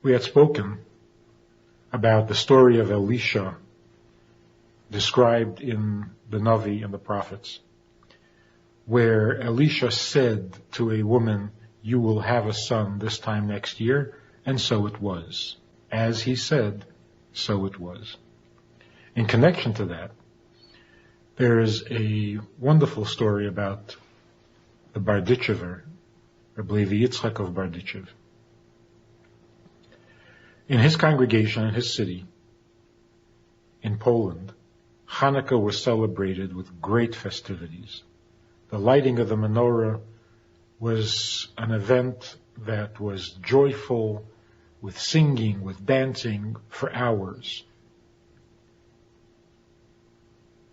We had spoken about the story of Elisha described in the Navi and the prophets, where Elisha said to a woman, "You will have a son this time next year," and so it was. As he said, so it was. In connection to that, there is a wonderful story about the Barditchever, Rabbi Yitzchak of Barditchev. In his congregation, in his city, in Poland, Hanukkah was celebrated with great festivities. The lighting of the menorah was an event that was joyful, with singing, with dancing for hours.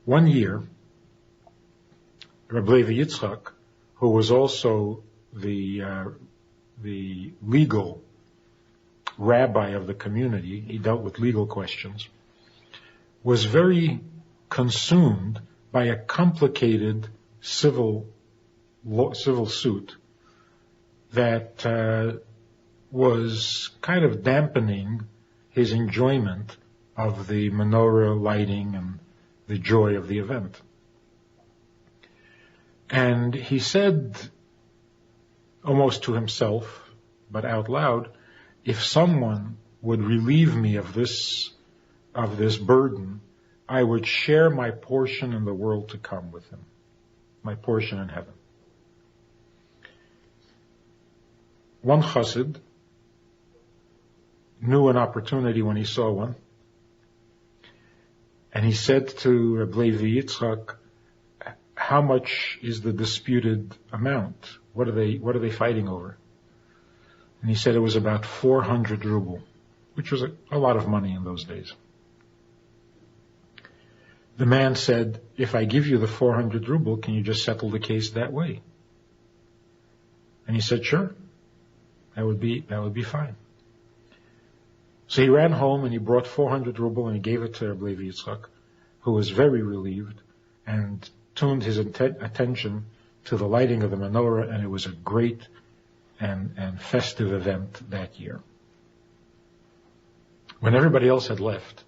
One year, Rabbi Yitzchak, who was also the legal rabbi of the community, he dealt with legal questions, was very consumed by a complicated civil suit that was kind of dampening his enjoyment of the menorah lighting and the joy of the event. And he said, almost to himself, but out loud, if someone would relieve me of this burden, I would share my portion in the world to come with him, my portion in heaven. One chassid knew an opportunity when he saw one, and he said to Rabbi Yitzchak, "How much is the disputed amount? What are they fighting over?" And he said it was about 400 ruble, which was a lot of money in those days. The man said, "If I give you the 400 ruble, can you just settle the case that way?" And he said, "Sure, that would be fine." So he ran home and he brought 400 ruble and he gave it to Rabbi Yitzchak, who was very relieved and tuned his attention to the lighting of the menorah, and it was a great and festive event that year. When everybody else had left,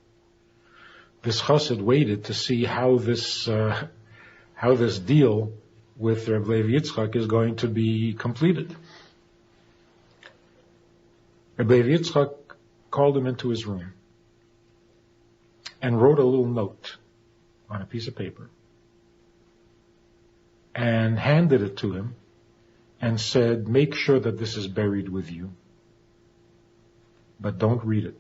this chassid waited to see how this deal with Rabbi Yitzchak is going to be completed. Rabbi Yitzchak called him into his room and wrote a little note on a piece of paper and handed it to him and said, "Make sure that this is buried with you, but don't read it."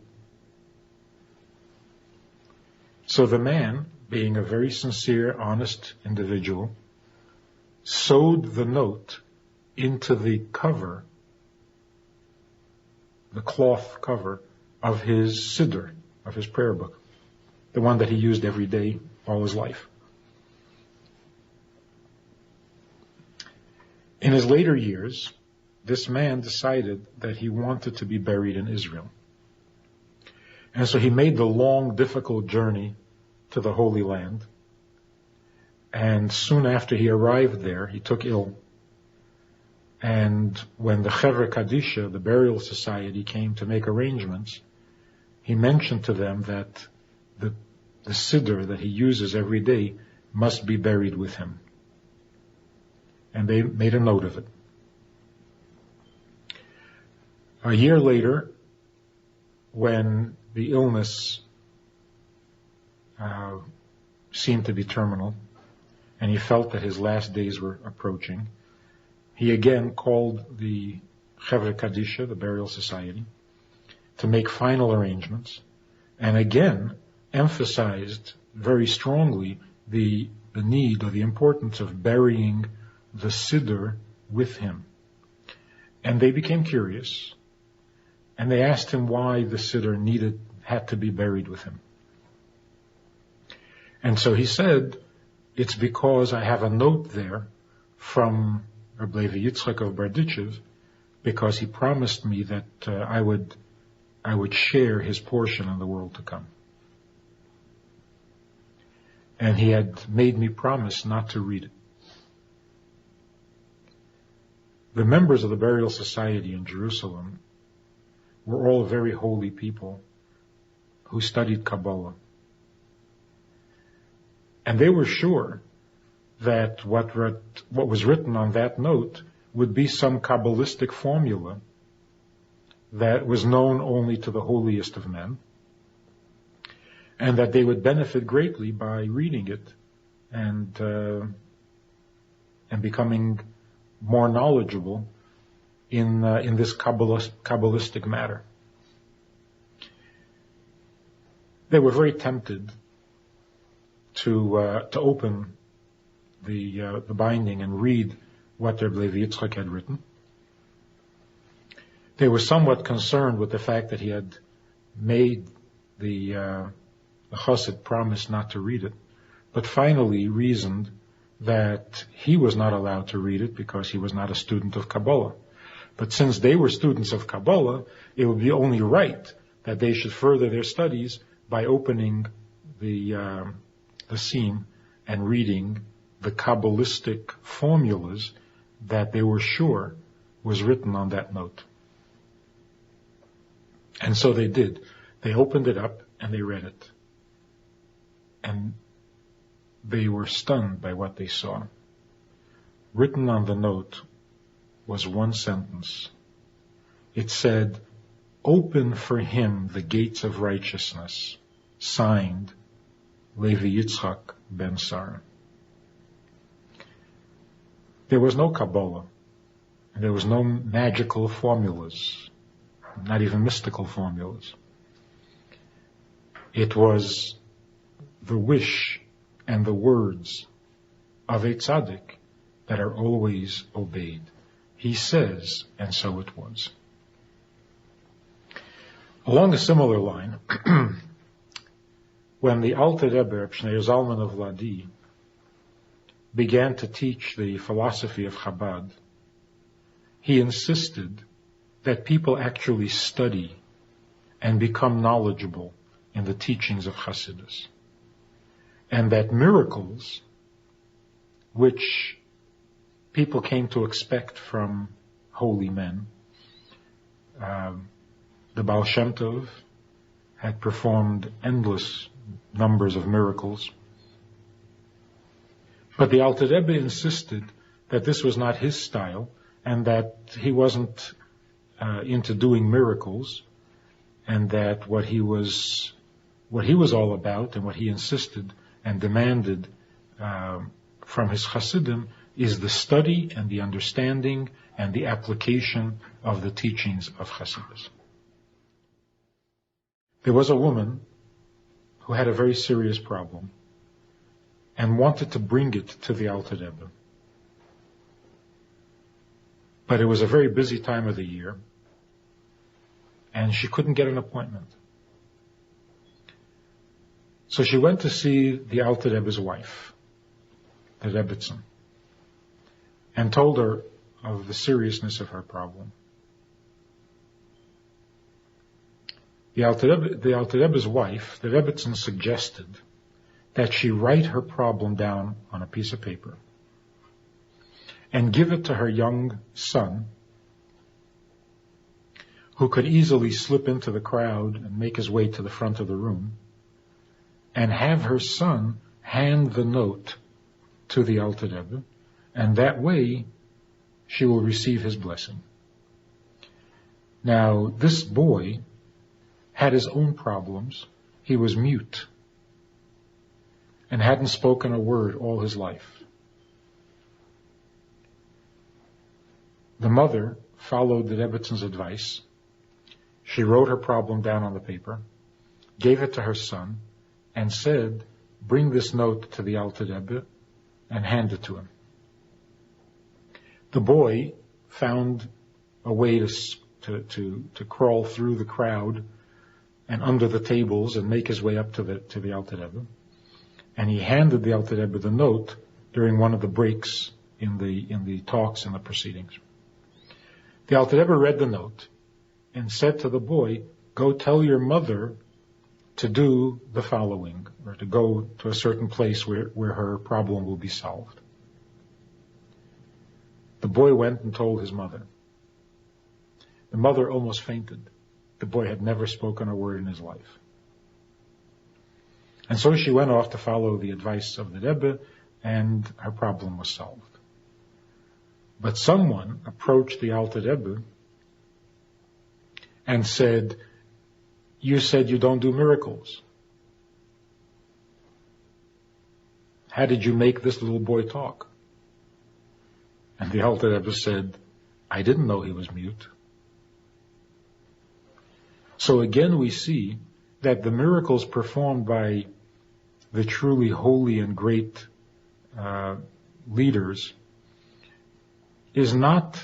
So the man, being a very sincere, honest individual, sewed the note into the cover, the cloth cover of his siddur, of his prayer book, the one that he used every day all his life. In his later years, this man decided that he wanted to be buried in Israel. And so he made the long, difficult journey to the Holy Land. And soon after he arrived there, he took ill. And when the Chevra Kadisha, the burial society, came to make arrangements, he mentioned to them that the siddur that he uses every day must be buried with him. And they made a note of it. A year later, when the illness seemed to be terminal, and he felt that his last days were approaching, he again called the Chevra Kadisha, the burial society, to make final arrangements, and again emphasized very strongly the need or the importance of burying the siddur with him. And they became curious, and they asked him why the siddur had to be buried with him. And so he said, "It's because I have a note there from Rabbi Yitzchak of Barditchev, because he promised me that I would share his portion in the world to come. And he had made me promise not to read it." The members of the burial society in Jerusalem were all very holy people who studied Kabbalah. And they were sure that what was written on that note would be some Kabbalistic formula that was known only to the holiest of men, and that they would benefit greatly by reading it and becoming more knowledgeable in this Kabbalistic matter. They were very tempted to open the binding and read what Rabbi Yitzchak had written. They were somewhat concerned with the fact that he had made the Chassid promise not to read it, but finally reasoned that he was not allowed to read it because he was not a student of Kabbalah. But since they were students of Kabbalah, it would be only right that they should further their studies by opening the seam and reading the Kabbalistic formulas that they were sure was written on that note. And so they did. They opened it up and they read it. And they were stunned by what they saw. Written on the note was one sentence. It said, "Open for him the gates of righteousness," signed Levi Yitzchak ben Sar. There was no Kabbalah, and there was no magical formulas, not even mystical formulas. It was the wish and the words of a tzaddik that are always obeyed. He says, and so it was. Along a similar line, when the Alter Rebbe, Reb Shneur Zalman of Ladi, began to teach the philosophy of Chabad, he insisted that people actually study and become knowledgeable in the teachings of Hasidus. And that miracles, which people came to expect from holy men, the Baal Shem Tov had performed endless numbers of miracles. But the Alter Rebbe insisted that this was not his style and that he wasn't into doing miracles, and that what he was all about and what he insisted and demanded from his Hasidim is the study and the understanding and the application of the teachings of Hasidus. There was a woman who had a very serious problem and wanted to bring it to the Alter Rebbe. But it was a very busy time of the year, and she couldn't get an appointment. So she went to see the Alter Rebbe's wife, the Rebbitzin, and told her of the seriousness of her problem. The Alter Rebbe's wife, the Rebbitzin, suggested that she write her problem down on a piece of paper and give it to her young son, who could easily slip into the crowd and make his way to the front of the room, and have her son hand the note to the Alter Rebbe, and that way she will receive his blessing. Now, this boy had his own problems. He was mute and hadn't spoken a word all his life. The mother followed the Rebbitzин's advice. She wrote her problem down on the paper, gave it to her son, and said, "Bring this note to the Alter Rebbe and hand it to him." The boy found a way to crawl through the crowd and under the tables and make his way up to the Alter Rebbe. And he handed the Alter Rebbe the note during one of the breaks in the talks and the proceedings. The Alter Rebbe read the note and said to the boy, "Go tell your mother to do the following," or to go to a certain place where her problem will be solved. The boy went and told his mother. The mother almost fainted. The boy had never spoken a word in his life. And so she went off to follow the advice of the Rebbe, and her problem was solved. But someone approached the Alter Rebbe and said, "You said you don't do miracles. How did you make this little boy talk?" And the Alter Rebbe said, "I didn't know he was mute." So again we see that the miracles performed by the truly holy and great leaders is not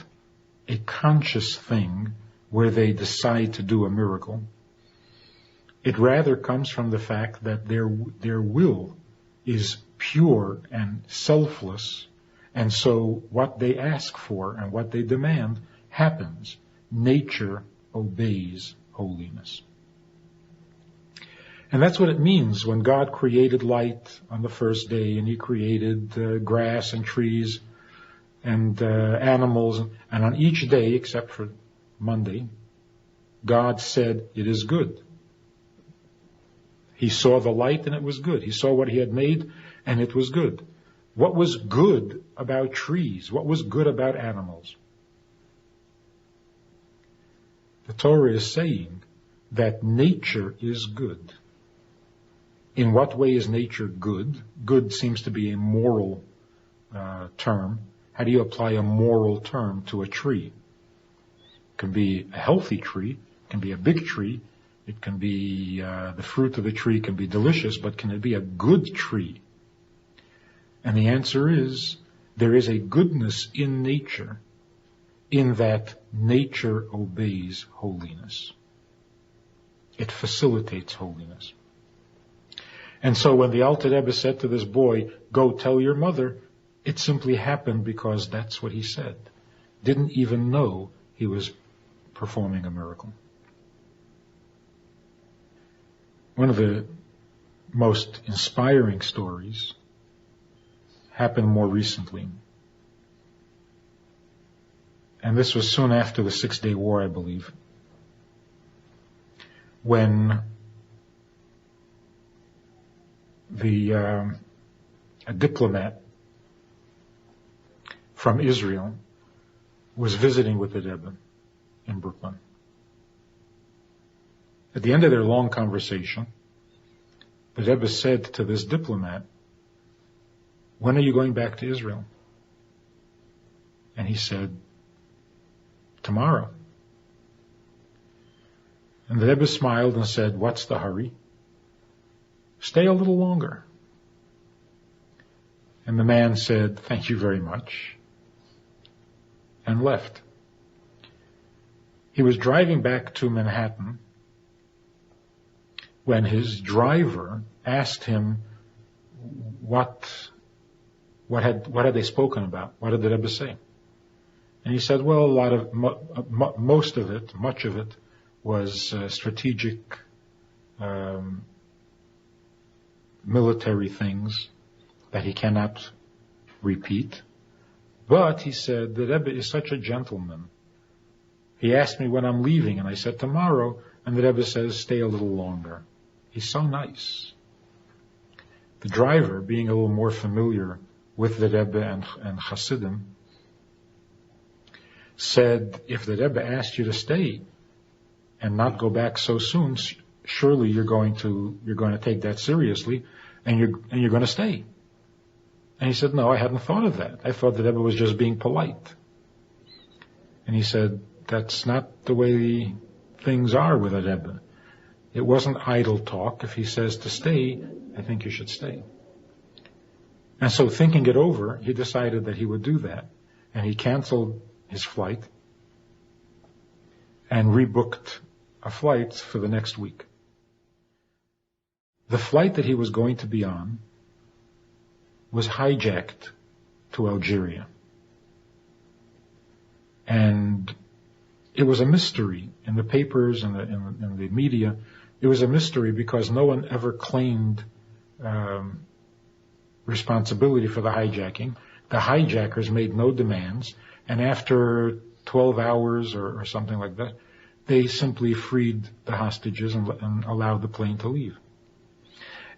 a conscious thing where they decide to do a miracle. It rather comes from the fact that their will is pure and selfless, and so what they ask for and what they demand happens. Nature obeys holiness. And that's what it means when God created light on the first day, and He created grass and trees and animals, and on each day, except for Monday, God said, "It is good." He saw the light and it was good. He saw what He had made and it was good. What was good about trees? What was good about animals? The Torah is saying that nature is good. In what way is nature good? Good seems to be a moral term. How do you apply a moral term to a tree? It can be a healthy tree, it can be a big tree, it can be the fruit of the tree can be delicious, but can it be a good tree? And the answer is, there is a goodness in nature, in that nature obeys holiness. It facilitates holiness. And so when the Alter Rebbe said to this boy, "Go tell your mother," it simply happened because that's what he said. Didn't even know he was performing a miracle. One of the most inspiring stories happened more recently. And this was soon after the 6-Day War, I believe, when a diplomat from Israel was visiting with the Rebbe in Brooklyn. At the end of their long conversation, the Rebbe said to this diplomat, "When are you going back to Israel?" And he said, "Tomorrow." And the Rebbe smiled and said, "What's the hurry? Stay a little longer." And the man said, "Thank you very much," and left. He was driving back to Manhattan when his driver asked him what had they spoken about? What did the Rebbe say? And he said, well, much of it was strategic military things that he cannot repeat. But, he said, the Rebbe is such a gentleman. He asked me when I'm leaving, and I said tomorrow, and the Rebbe says, stay a little longer. He's so nice. The driver, being a little more familiar with the Rebbe and Hasidim, said, if the Rebbe asked you to stay and not go back so soon, surely you're going to take that seriously, and you're going to stay. And he said, no, I hadn't thought of that. I thought the Rebbe was just being polite. And he said, that's not the way things are with a Rebbe. It wasn't idle talk. If he says to stay, I think you should stay. And so, thinking it over, he decided that he would do that. And he canceled his flight and rebooked a flight for the next week. The flight that he was going to be on was hijacked to Algeria. And it was a mystery in the papers and in the media. It was a mystery because no one ever claimed responsibility for the hijacking. The hijackers made no demands, and after 12 hours or something like that, they simply freed the hostages and allowed the plane to leave.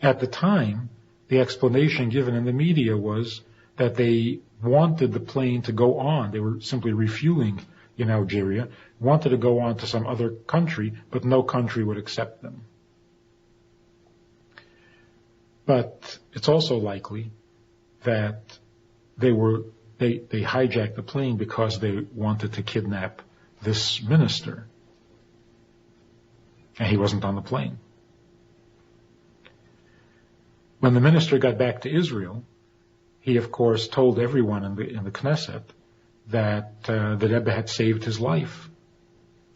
At the time, the explanation given in the media was that they wanted the plane to go on. They were simply refueling in Algeria, wanted to go on to some other country, but no country would accept them. But it's also likely that they hijacked the plane because they wanted to kidnap this minister. And he wasn't on the plane. When the minister got back to Israel, he of course told everyone in the Knesset that the Rebbe had saved his life,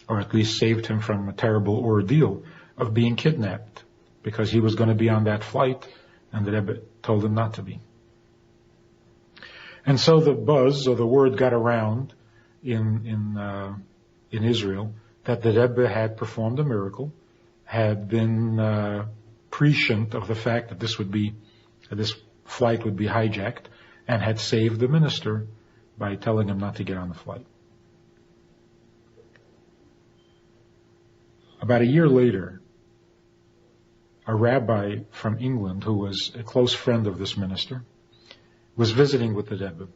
or at least saved him from a terrible ordeal of being kidnapped, because he was going to be on that flight, and the Rebbe told him not to be. And so the buzz, or the word, got around in Israel that the Rebbe had performed a miracle, had been prescient of the fact that this flight would be hijacked, and had saved the minister by telling him not to get on the flight. About a year later, a rabbi from England, who was a close friend of this minister, was visiting with the Rebbe.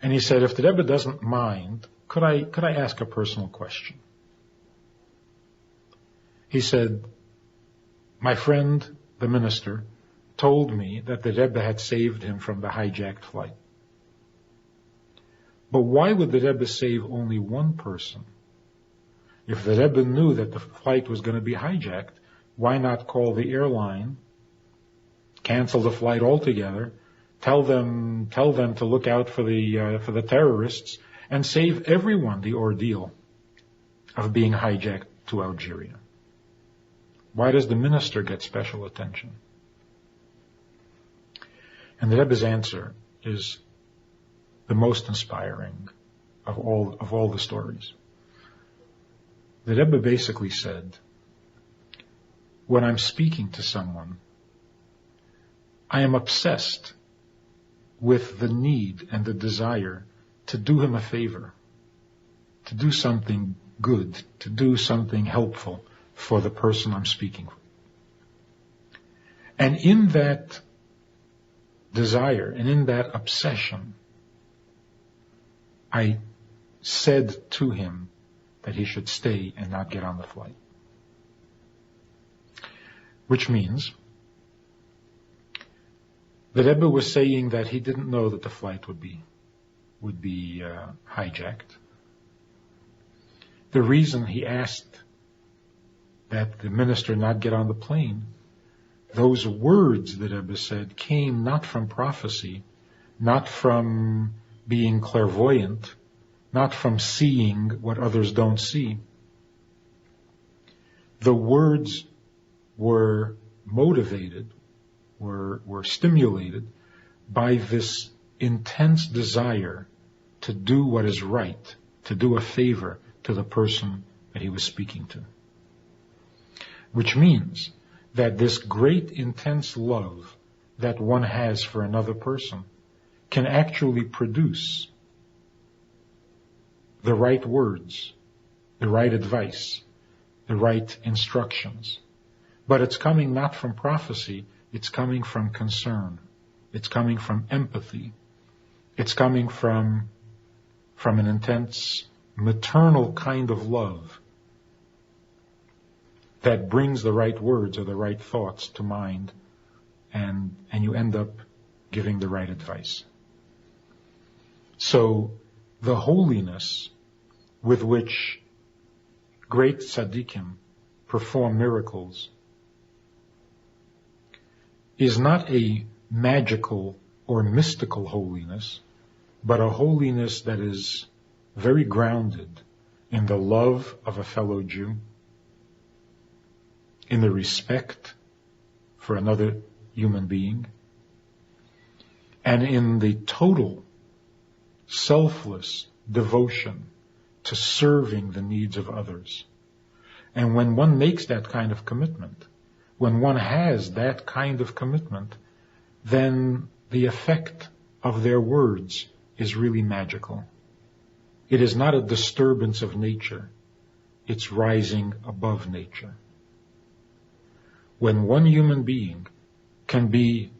And he said, if the Rebbe doesn't mind, could I ask a personal question? He said, my friend, the minister, told me that the Rebbe had saved him from the hijacked flight. But why would the Rebbe save only one person? If the Rebbe knew that the flight was going to be hijacked, why not call the airline, cancel the flight altogether, tell them to look out for the terrorists, and save everyone the ordeal of being hijacked to Algeria? Why does the minister get special attention? And the Rebbe's answer is the most inspiring of all the stories. The Rebbe basically said, when I'm speaking to someone, I am obsessed with the need and the desire to do him a favor, to do something good, to do something helpful for the person I'm speaking with. And in that desire and in that obsession, I said to him that he should stay and not get on the flight. Which means the Rebbe was saying that he didn't know that the flight would be hijacked. The reason he asked that the minister not get on the plane, those words, the Rebbe said, came not from prophecy, not from being clairvoyant, not from seeing what others don't see. The words were motivated, were stimulated by this intense desire to do what is right, to do a favor to the person that he was speaking to. Which means that this great intense love that one has for another person can actually produce the right words, the right advice, the right instructions. But it's coming not from prophecy, it's coming from concern. It's coming from empathy. It's coming from an intense maternal kind of love that brings the right words or the right thoughts to mind, and you end up giving the right advice. So the holiness with which great tzaddikim perform miracles is not a magical or mystical holiness, but a holiness that is very grounded in the love of a fellow Jew, in the respect for another human being, and in the total selfless devotion to serving the needs of others. And when one makes that kind of commitment, when one has that kind of commitment, then the effect of their words is really magical. It is not a disturbance of nature. It's rising above nature. When one human being can be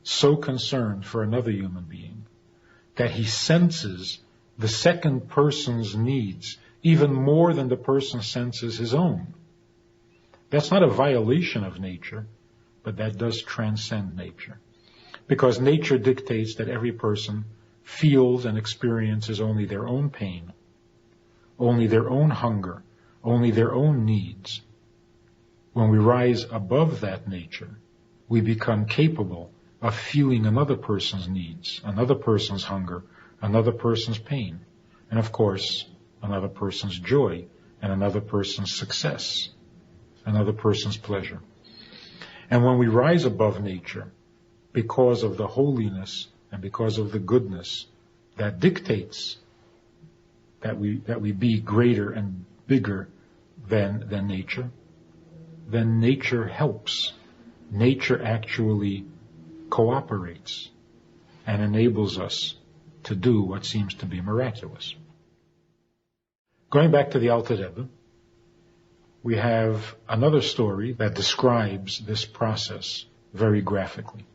so concerned for another human being that he senses the second person's needs even more than the person senses his own, that's not a violation of nature, but that does transcend nature. Because nature dictates that every person feels and experiences only their own pain, only their own hunger, only their own needs. When we rise above that nature, we become capable of feeling another person's needs, another person's hunger, another person's pain, and of course, another person's joy, and another person's success, another person's pleasure. And when we rise above nature, because of the holiness and because of the goodness that dictates that we be greater and bigger than nature, then nature helps. Nature actually cooperates and enables us to do what seems to be miraculous. Going back to the Alter Rebbe, we have another story that describes this process very graphically.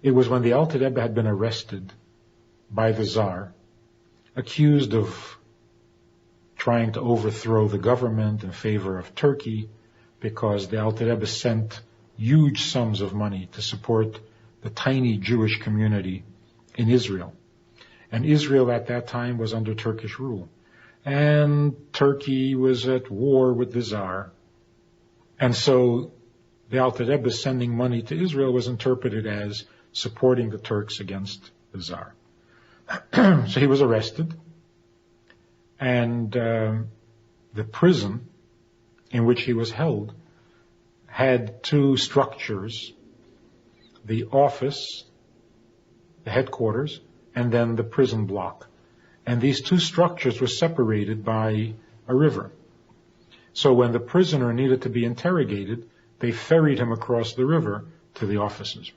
It was when the Alter Rebbe had been arrested by the Tsar, accused of trying to overthrow the government in favor of Turkey, because the Alter Rebbe sent huge sums of money to support the tiny Jewish community in Israel. And Israel at that time was under Turkish rule. And Turkey was at war with the Tsar. And so the Alter Rebbe sending money to Israel was interpreted as supporting the Turks against the Tsar. So he was arrested. And the prison in which he was held had two structures: the office, the headquarters, and then the prison block. And these two structures were separated by a river. So when the prisoner needed to be interrogated, they ferried him across the river to the offices.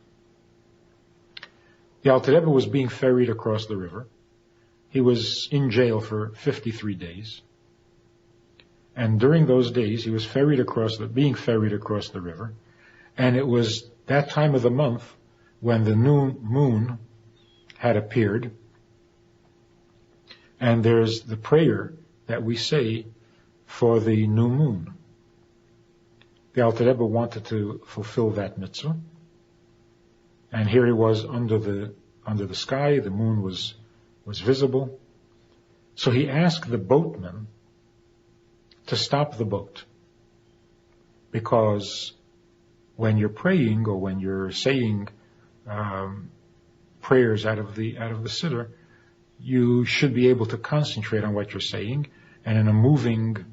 The Alter Rebbe was being ferried across the river. He was in jail for 53 days. And during those days, he was being ferried across the river. And it was that time of the month when the new moon had appeared. And there's the prayer that we say for the new moon. The Alter Rebbe wanted to fulfill that mitzvah. And here he was under the sky. The moon was visible. So he asked the boatman to stop the boat, because when you're praying or when you're saying prayers out of the siddur, you should be able to concentrate on what you're saying. And in a moving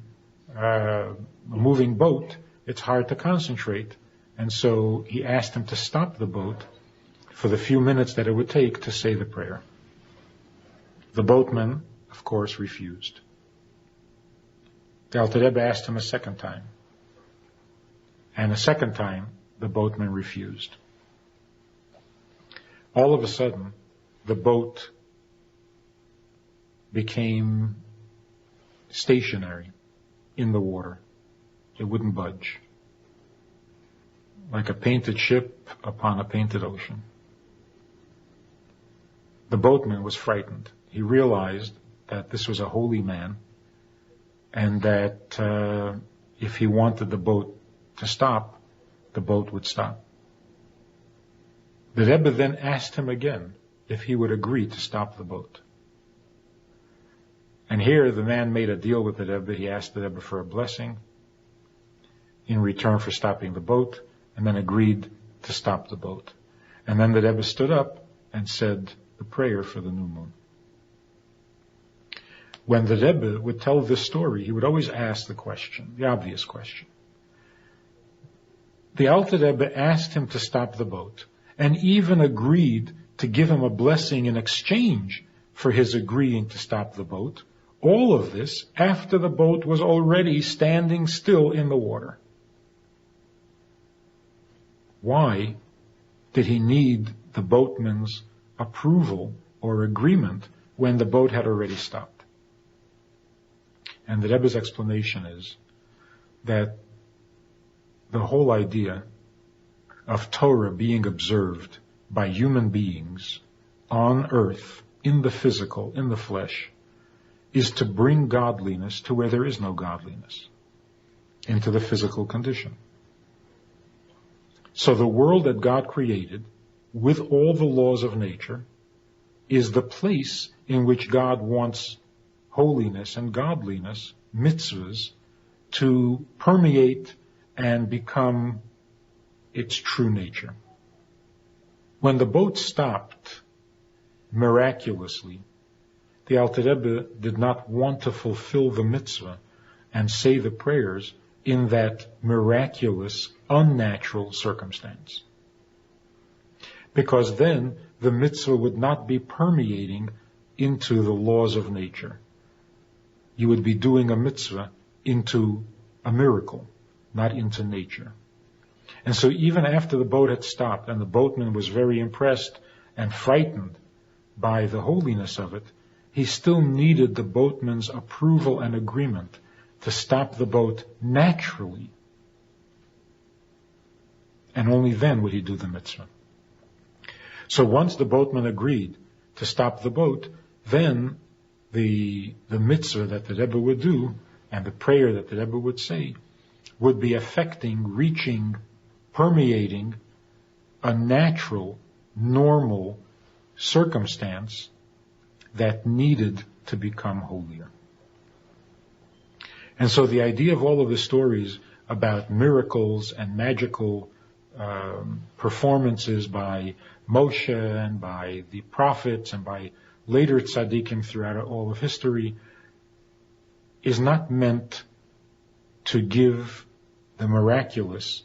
boat, it's hard to concentrate. And so he asked him to stop the boat for the few minutes that it would take to say the prayer. The boatman, of course, refused. The Alter Rebbe asked him a second time. And a second time, the boatman refused. All of a sudden, the boat became stationary in the water. It wouldn't budge. Like a painted ship upon a painted ocean. The boatman was frightened. He realized that this was a holy man, and that if he wanted the boat to stop, the boat would stop. The Rebbe then asked him again if he would agree to stop the boat. And here the man made a deal with the Rebbe. He asked the Rebbe for a blessing in return for stopping the boat, and then agreed to stop the boat. And then the Rebbe stood up and said the prayer for the new moon. When the Rebbe would tell this story, he would always ask the question, the obvious question. The Alter Rebbe asked him to stop the boat, and even agreed to give him a blessing in exchange for his agreeing to stop the boat. All of this after the boat was already standing still in the water. Why did he need the boatman's approval or agreement when the boat had already stopped? And the Rebbe's explanation is that the whole idea of Torah being observed by human beings on earth, in the physical, in the flesh, is to bring godliness to where there is no godliness, into the physical condition. So the world that God created, with all the laws of nature, is the place in which God wants holiness and godliness, mitzvahs, to permeate and become its true nature. When the boat stopped, miraculously, the Alter Rebbe did not want to fulfill the mitzvah and say the prayers in that miraculous, unnatural circumstance. Because then the mitzvah would not be permeating into the laws of nature. You would be doing a mitzvah into a miracle, not into nature. And so even after the boat had stopped and the boatman was very impressed and frightened by the holiness of it, he still needed the boatman's approval and agreement to stop the boat naturally. And only then would he do the mitzvah. So once the boatman agreed to stop the boat, then the mitzvah that the Rebbe would do and the prayer that the Rebbe would say would be affecting, reaching, permeating a natural, normal circumstance that needed to become holier. And so the idea of all of the stories about miracles and magical performances by Moshe and by the prophets and by later tzaddikim throughout all of history is not meant to give the miraculous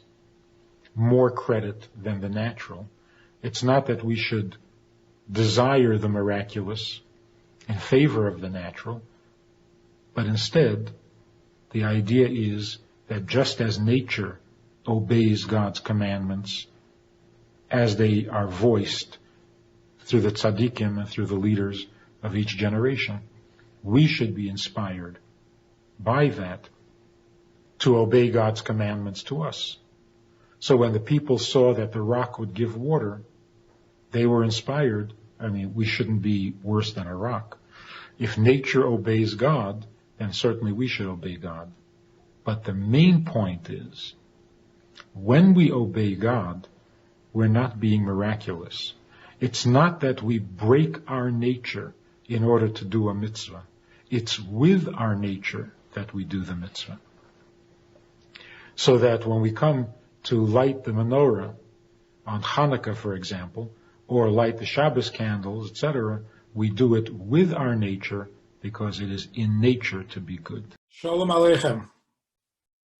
more credit than the natural. It's not that we should desire the miraculous in favor of the natural, but instead the idea is that just as nature obeys God's commandments as they are voiced through the tzaddikim and through the leaders of each generation, we should be inspired by that to obey God's commandments to us. So when the people saw that the rock would give water, they were inspired. I mean, we shouldn't be worse than a rock. If nature obeys God, then certainly we should obey God. But the main point is, when we obey God, we're not being miraculous. It's not that we break our nature in order to do a mitzvah. It's with our nature that we do the mitzvah. So that when we come to light the menorah on Hanukkah, for example, or light the Shabbos candles, etc., we do it with our nature because it is in nature to be good. Shalom Aleichem.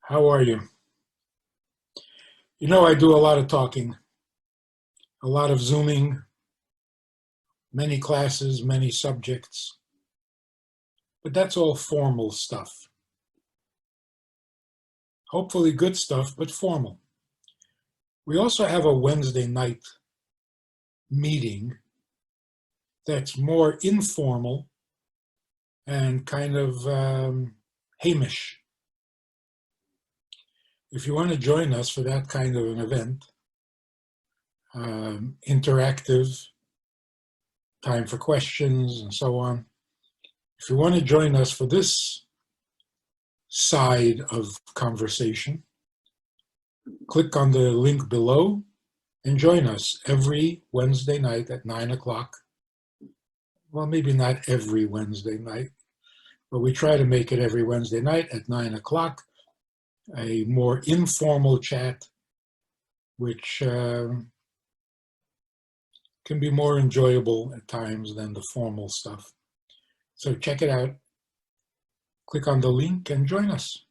How are you? You know, I do a lot of talking, a lot of Zooming, many classes, many subjects, but that's all formal stuff. Hopefully good stuff, but formal. We also have a Wednesday night meeting that's more informal and kind of Hamish. If you want to join us for that kind of an event, interactive, time for questions and so on, if you want to join us for this side of conversation, click on the link below and join us every Wednesday night at 9 o'clock. Well, maybe not every Wednesday night, but we try to make it every Wednesday night at 9 o'clock, a more informal chat, which can be more enjoyable at times than the formal stuff. So check it out. Click on the link and join us.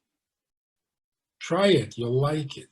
Try it. You'll like it.